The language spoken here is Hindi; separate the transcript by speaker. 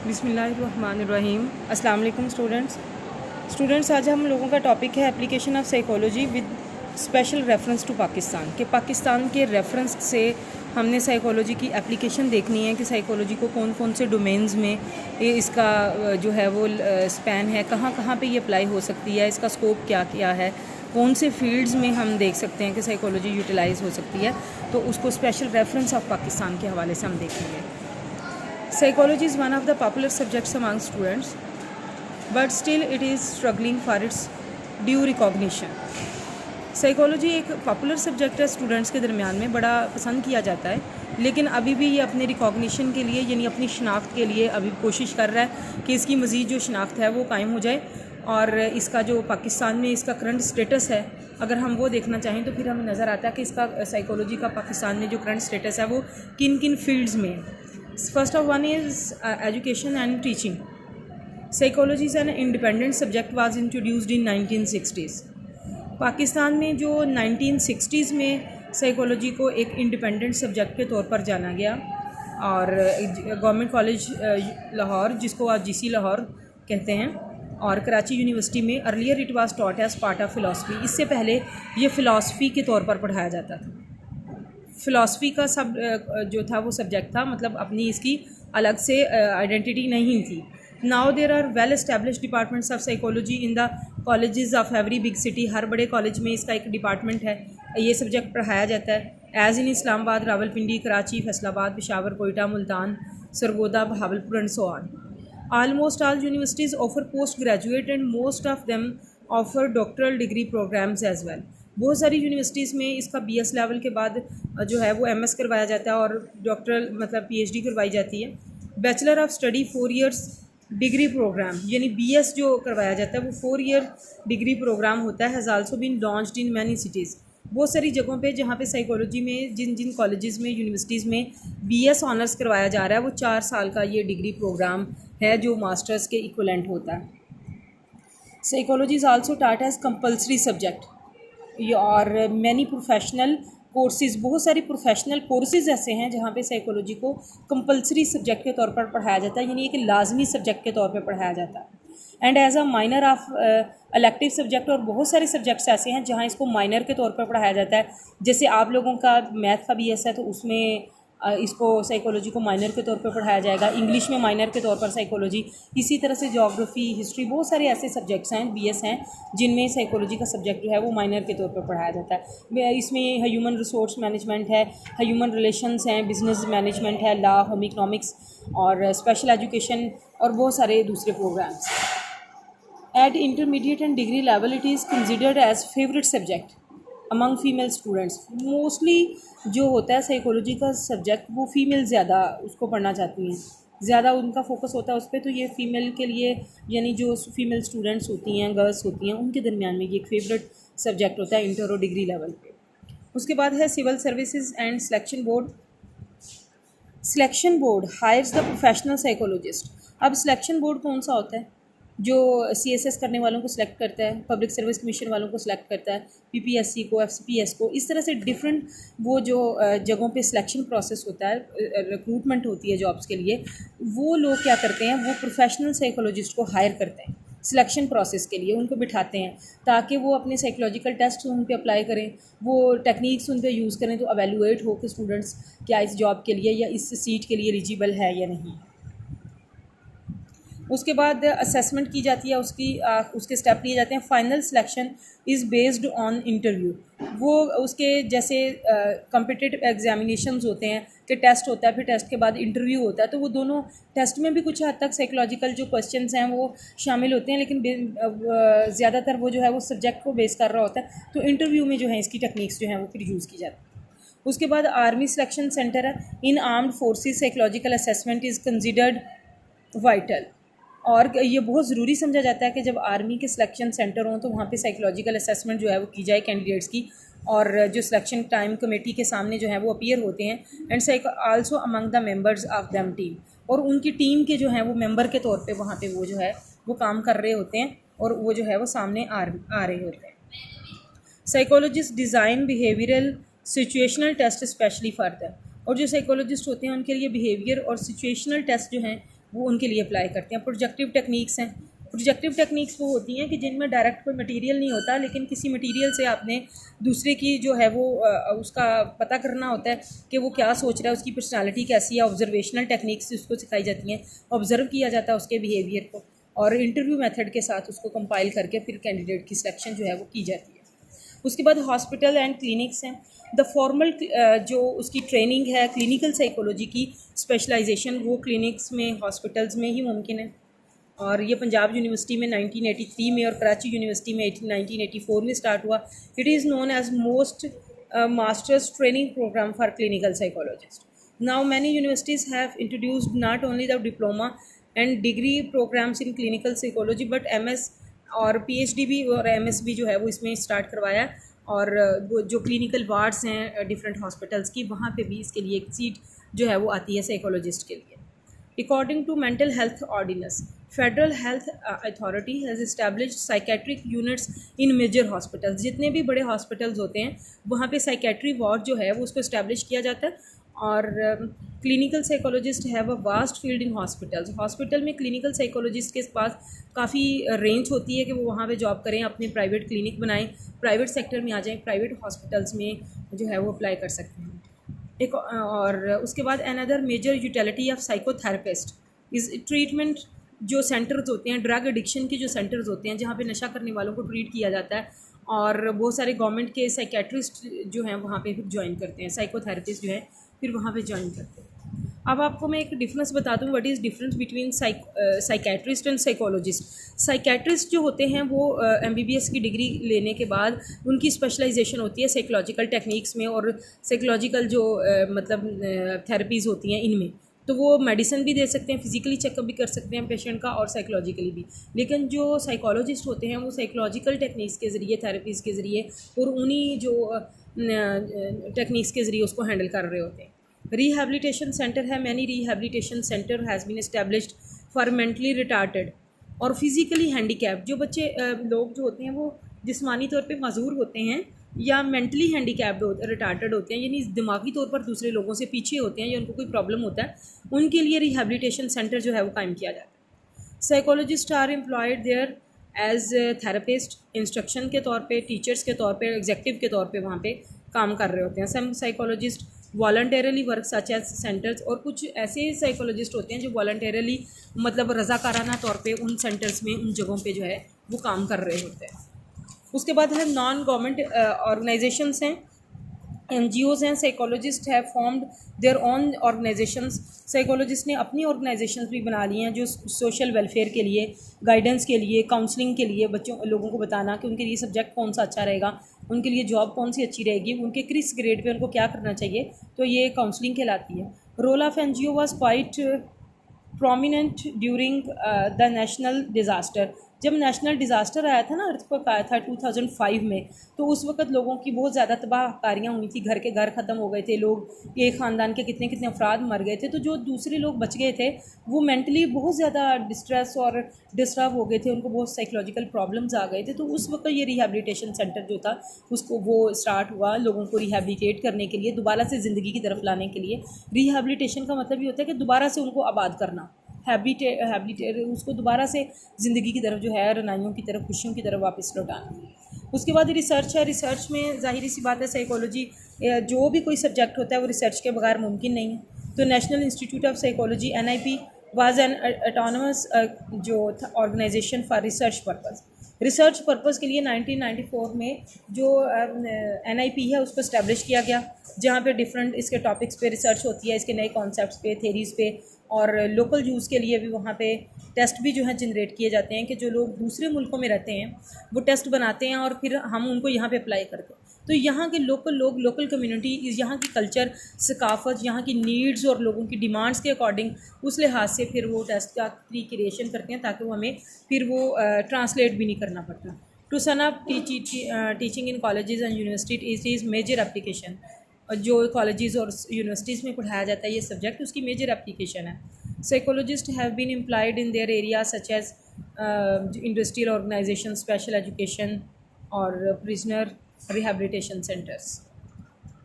Speaker 1: बिस्मिल्लाहिर्रहमानिर्रहीम। अस्सलाम वालेकुम स्टूडेंट्स, आज हम लोगों का टॉपिक है application of psychology with special reference to Pakistan. कि पाकिस्तान के रेफरेंस से हमने साइकोलॉजी की एप्लीकेशन देखनी है कि साइकोलॉजी को कौन कौन से डोमेन्स में इसका जो है वो स्पैन है, कहाँ कहाँ पे ये अप्लाई हो सकती है, इसका स्कोप क्या क्या है, कौन से फील्ड्स में हम देख सकते हैं कि साइकोलॉजी यूटिलाइज़ हो सकती है। तो उसको स्पेशल रेफरेंस ऑफ पाकिस्तान के हवाले से हम देखेंगे। Psychology is one of the popular subjects among students, but still it is struggling for its due recognition. Psychology एक पॉपुलर सब्जेक्ट है, स्टूडेंट्स के दरमियान में बड़ा पसंद किया जाता है, लेकिन अभी भी ये अपने रिकॉग्निशन के लिए यानी अपनी शनाख्त के लिए अभी कोशिश कर रहा है कि इसकी मज़ीद जो शनाख्त है वो कायम हो जाए। और इसका जो पाकिस्तान में इसका करंट स्टेटस है, अगर हम वो देखना चाहें तो फिर हमें नज़र आता है कि इसका साइकोलॉजी का पाकिस्तान में जो करंट स्टेटस है वो किन किन फील्ड्स में है। First of one is education and teaching. Psychology is an independent subject was introduced in 1960s. Pakistan में जो 1960s में साइकोलॉजी को एक इंडिपेंडेंट सब्जेक्ट के तौर पर जाना गया और गवर्नमेंट कॉलेज लाहौर, जिसको आज जीसी लाहौर कहते हैं, और कराची यूनिवर्सिटी में earlier it was taught as part of philosophy. इससे पहले ये फ़िलासफ़ी के तौर पर पढ़ाया जाता था। फ़िलासफ़ी का सब जो था वो सब्जेक्ट था, मतलब अपनी इसकी अलग से आइडेंटिटी नहीं थी। Now there are well established departments of psychology in the colleges of every big city. हर बड़े कॉलेज में इसका एक डिपार्टमेंट है, ये सब्जेक्ट पढ़ाया जाता है। As in Islamabad, Rawalpindi, Karachi, Faisalabad, Peshawar, Quetta, Multan, Sargodha, Bahawalpur and so on. Almost all universities offer postgraduate and most of them offer doctoral degree programs as well. बहुत सारी यूनिवर्सिटीज़ में इसका बीएस लेवल के बाद जो है वो एमएस करवाया जाता है और डॉक्टरल मतलब पीएचडी करवाई जाती है। Bachelor of study 4 years degree program, यानी बीएस जो करवाया जाता है वो 4 ईयर डिग्री प्रोग्राम होता है, has also been launched in many cities. बहुत सारी जगहों पे जहाँ पे साइकोलॉजी में जिन जिन कॉलेजेस में यूनिवर्सिटीज़ में बीएस ऑनर्स करवाया जा रहा है वो 4 साल का ये डिग्री प्रोग्राम है जो मास्टर्स के इक्वलेंट होता है। Psychology is also taught as compulsory subject और मैनी प्रोफेशनल कोर्सेज़, बहुत सारी प्रोफेशनल कोर्सेज़ ऐसे हैं जहाँ पे साइकोलॉजी को कंपल्सरी सब्जेक्ट के तौर पर पढ़ाया जाता है, यानी एक लाजमी सब्जेक्ट के तौर पर पढ़ाया जाता है। And as a minor of elective subject, और बहुत सारे सब्जेक्ट्स ऐसे हैं जहाँ इसको माइनर के तौर पर पढ़ाया जाता है। जैसे आप लोगों का मैथ का बीएस है तो उसमें इसको साइकोलॉजी को माइनर के तौर पर पढ़ाया जाएगा। इंग्लिश में माइनर के तौर पर साइकोलॉजी, इसी तरह से ज्योग्राफी, हिस्ट्री, बहुत सारे ऐसे सब्जेक्ट्स हैं बीएस हैं जिनमें साइकोलॉजी का सब्जेक्ट जो है वो माइनर के तौर पर पढ़ाया जाता है। इसमें ह्यूमन रिसोर्स मैनेजमेंट है, ह्यूमन रिलेशंस हैं, बिजनेस मैनेजमेंट है, लॉ, होम इकनॉमिक्स और स्पेशल एजुकेशन और बहुत सारे दूसरे programs. At intermediate and degree level it is considered as favourite subject among female students. Mostly जो होता है साइकोलॉजी का सब्जेक्ट वो फ़ीमेल ज़्यादा उसको पढ़ना चाहती हैं, ज़्यादा उनका फोकस होता है उस पर। तो ये फ़ीमेल के लिए, यानी जो फीमेल स्टूडेंट्स होती हैं, गर्ल्स होती हैं, उनके दरमियान में ये एक फेवरेट सब्जेक्ट होता है इंटर और डिग्री लेवल पे। उसके बाद है civil services and selection board. Selection board hires the professional psychologist. अब सिलेक्शन बोर्ड कौन सा होता है? जो सीएसएस करने वालों को सिलेक्ट करता है, पब्लिक सर्विस कमीशन वालों को सिलेक्ट करता है, पीपीएससी को, एफसीपीएस को, इस तरह से डिफरेंट वो जो जगहों पे सिलेक्शन प्रोसेस होता है, रिक्रूटमेंट होती है जॉब्स के लिए, वो लोग क्या करते हैं, वो प्रोफेशनल साइकोलॉजिस्ट को हायर करते हैं सिलेक्शन प्रोसेस के लिए, उनको बिठाते हैं ताकि वो अपने साइकोलॉजिकल टेस्ट उन पर अप्लाई करें, वो टेक्निक्स उन पर यूज़ करें, तो एवेलुएट हो कि स्टूडेंट्स क्या इस जॉब के लिए या इस सीट के लिए एलिजिबल है या नहीं। उसके बाद असेसमेंट की जाती है, उसके स्टेप लिए जाते हैं। Final selection is based on interview. वो उसके जैसे कॉम्पिटिटिव एग्जामिनेशंस होते हैं कि टेस्ट होता है, फिर टेस्ट के बाद इंटरव्यू होता है, तो वो दोनों टेस्ट में भी कुछ हद तक साइकोलॉजिकल जो क्वेश्चंस हैं वो शामिल होते हैं, लेकिन ज़्यादातर वो जो है वो सब्जेक्ट को बेस कर रहा होता है। तो इंटरव्यू में जो है इसकी टेक्निक्स जो हैं वो फिर यूज़ की जाती है। उसके बाद आर्मी सिलेक्शन सेंटर है। In armed forces psychological assessment is considered vital, और ये बहुत ज़रूरी समझा जाता है कि जब आर्मी के सिलेक्शन सेंटर हों तो वहाँ पे साइकोलॉजिकल असेसमेंट जो है वो की जाए कैंडिडेट्स की, और जो सिलेक्शन टाइम कमेटी के सामने जो है वो अपीयर होते हैं, and also among the members of them team, और उनकी टीम के जो हैं वो मेंबर के तौर पे वहाँ पे वो जो है वो काम कर रहे होते हैं और वो जो है वो सामने आ रहे होते हैं। Psychologist design behavioural situational test specially for them, और जो साइकोलॉजिस्ट होते हैं उनके लिए बिहेवियर और सिचुएशनल टेस्ट जो हैं वो उनके लिए अप्लाई करते हैं। प्रोजेक्टिव टेक्निक्स हैं, प्रोजेक्टिव टेक्निक्स वो होती हैं कि जिनमें डायरेक्ट कोई मटेरियल नहीं होता, लेकिन किसी मटेरियल से आपने दूसरे की जो है वो उसका पता करना होता है कि वो क्या सोच रहा है, उसकी पर्सनालिटी कैसी है। ऑब्जर्वेशनल टेक्निक्स उसको सिखाई जाती हैं, ऑब्जर्व किया जाता है उसके बिहेवियर को, और इंटरव्यू मेथड के साथ उसको कंपाइल करके फिर कैंडिडेट की सिलेक्शन जो है वो की जाती है। उसके बाद हॉस्पिटल एंड क्लिनिक्स हैं। द फॉर्मल जो उसकी ट्रेनिंग है क्लिनिकल साइकोलॉजी की स्पेशलाइजेशन, वो क्लिनिक्स में हॉस्पिटल्स में ही मुमकिन है। और ये पंजाब यूनिवर्सिटी में 1983 में और कराची यूनिवर्सिटी में 1984 में स्टार्ट हुआ। It is known as most masters training program for clinical psychologist. Now many universities have introduced not only the diploma and degree programs in clinical psychology but MS और PhD भी और MS भी जो है वो इसमें स्टार्ट करवाया। और वो जो क्लिनिकल वार्ड्स हैं डिफरेंट हॉस्पिटल्स की, वहाँ पे भी इसके लिए एक सीट जो है वो आती है साइकोलॉजिस्ट के लिए। According to Mental Health Ordinance, Federal Health Authority has established psychiatric units in major hospitals। जितने भी बड़े हॉस्पिटल्स होते हैं वहाँ पे साइकेट्री वार्ड जो है वो उसको इस्टेब्लिश किया जाता है। और clinical psychologist have a vast field in hospitals. Hospital में क्लिनिकल साइकोलॉजिस्ट के पास काफ़ी रेंज होती है कि वो वहाँ पे जॉब करें, अपने प्राइवेट क्लिनिक बनाएं, प्राइवेट सेक्टर में आ जाएं, प्राइवेट हॉस्पिटल्स में जो है वो अप्लाई कर सकते हैं। एक और उसके बाद another major utility of psychotherapist is treatment. जो सेंटर्स होते हैं ड्रग एडिक्शन के, जो सेंटर्स होते हैं जहाँ पे नशा करने वालों को ट्रीट किया जाता है, और बहुत सारे गवर्नमेंट के साइकेट्रिस्ट जो हैं वहाँ पे फिर ज्वाइन करते हैं, साइकोथेरेपिस्ट जो है फिर वहाँ पे ज्वाइन करते हैं। अब आपको मैं एक डिफरेंस बता दूँ, what is difference between psychiatrist and psychologist. Psychiatrist जो होते हैं वो MBBS की डिग्री लेने के बाद उनकी स्पेशलाइजेशन होती है साइकोलॉजिकल टेक्निक्स में और साइकोलॉजिकल जो मतलब थेरेपीज़ होती हैं इनमें। तो वो मेडिसिन भी दे सकते हैं, फिजिकली चेकअप भी कर सकते हैं पेशेंट का, और साइकोलॉजिकली भी। लेकिन जो साइकोलॉजिस्ट होते हैं वो साइकोलॉजिकल टेक्निक्स के ज़रिए, थेरेपीज़ के ज़रिए और उन्हीं जो टेक्निक्स के ज़रिए उसको हैंडल कर रहे होते हैं। रिहैबिलिटेशन सेंटर है, many rehabilitation centre has been established for mentally retarded और फिज़िकली हैंडीकैप। जो बच्चे लोग जो होते हैं वो जिस्मानी तौर पे माजूर होते हैं या मेंटली हैंडीकैप्ड रिटार्टेड होते हैं, यानी दिमागी तौर पर दूसरे लोगों से पीछे होते हैं या उनको कोई प्रॉब्लम होता है, उनके लिए रिहैबिलिटेशन सेंटर जो है वो कायम किया जाता है। Psychologist are employed there as therapist, instruction के तौर पे, टीचर्स के तौर पे, एग्जेक्टिव के तौर पे वहाँ पे काम कर रहे होते हैं। Some psychologists voluntarily work such as centres, और कुछ ऐसे साइकोलॉजिस्ट होते हैं जो वॉलंटरली मतलब रज़ाकाराना तौर पे उन सेंटर्स में, उन जगहों पे जो है वो काम कर रहे होते हैं। उसके बाद है नॉन गवर्नमेंट ऑर्गेनाइजेशंस हैं, NGOs हैं। साइकोलॉजिस्ट है formed their own organisations. Psychologist ने अपनी ऑर्गेनाइजेशंस भी बना ली हैं जो सोशल वेलफेयर के लिए, गाइडेंस के लिए, काउंसलिंग के लिए, लोगों को बताना कि उनके लिए सब्जेक्ट कौन सा अच्छा रहेगा, उनके लिए जॉब कौन सी अच्छी रहेगी, उनके किस ग्रेड पे उनको क्या करना चाहिए, तो ये काउंसलिंग कहलाती है। Role of NGO was quite prominent during the national disaster. जब नेशनल डिज़ास्टर आया था ना, अर्थक्वेक आया था 2005 में, तो उस वक्त लोगों की बहुत ज़्यादा तबाहकारियाँ हुई थी, घर के घर ख़त्म हो गए थे लोग, एक ख़ानदान के कितने कितने अफराद मर गए थे। तो जो दूसरे लोग बच गए थे वो मेंटली बहुत ज़्यादा डिस्ट्रेस और डिस्टर्ब हो गए थे, उनको बहुत साइकोलॉजिकल प्रॉब्लम्स आ गए थे। तो उस वक्त ये रिहैबिलिटेशन सेंटर जो था उसको वो स्टार्ट हुआ लोगों को रिहैबिलिटेट करने के लिए, दोबारा से ज़िंदगी की तरफ लाने के लिए। रिहैबिलिटेशन का मतलब ये होता है कि दोबारा से उनको आबाद करना, हैबिटेट उसको दोबारा से ज़िंदगी की तरफ जो है, रनाइयों की तरफ, खुशियों की तरफ वापस लौटाना। उसके बाद रिसर्च है। रिसर्च में ज़ाहिर सी बात है साइकोलॉजी जो भी कोई सब्जेक्ट होता है वो रिसर्च के बगैर मुमकिन नहीं है। तो national institute of psychology NIP was an autonomous जो organization for research purpose. Research purpose के लिए 1994 में जो NIP है उसको इस्टेब्लिश किया गया, जहाँ पे डिफरेंट इसके टॉपिक्स पे रिसर्च होती है, इसके नए कॉन्सेप्ट्स पे, थेरीज़ पे, और लोकल यूज़ के लिए भी वहाँ पे टेस्ट भी जो है जनरेट किए जाते हैं कि जो लोग दूसरे मुल्कों में रहते हैं वो टेस्ट बनाते हैं और फिर हम उनको यहाँ पे अप्लाई करते हैं। तो यहाँ के लोकल लोग, लोकल कम्युनिटी, यहाँ की कल्चर, सकाफत, यहाँ की नीड्स और लोगों की डिमांड्स के अकॉर्डिंग उस लिहाज से फिर वो टेस्ट का क्रिएशन करते हैं ताकि वो हमें फिर वो ट्रांसलेट भी नहीं करना पड़ता। To sum up teaching in colleges and university it is major application. और जो कॉलेजेस और यूनिवर्सिटीज़ में पढ़ाया जाता है ये सब्जेक्ट, उसकी मेजर एप्लीकेशन है। Psychologist have been employed in their area such as industrial organisation, special education और प्रिजनर रिहैबिलिटेशन सेंटर्स।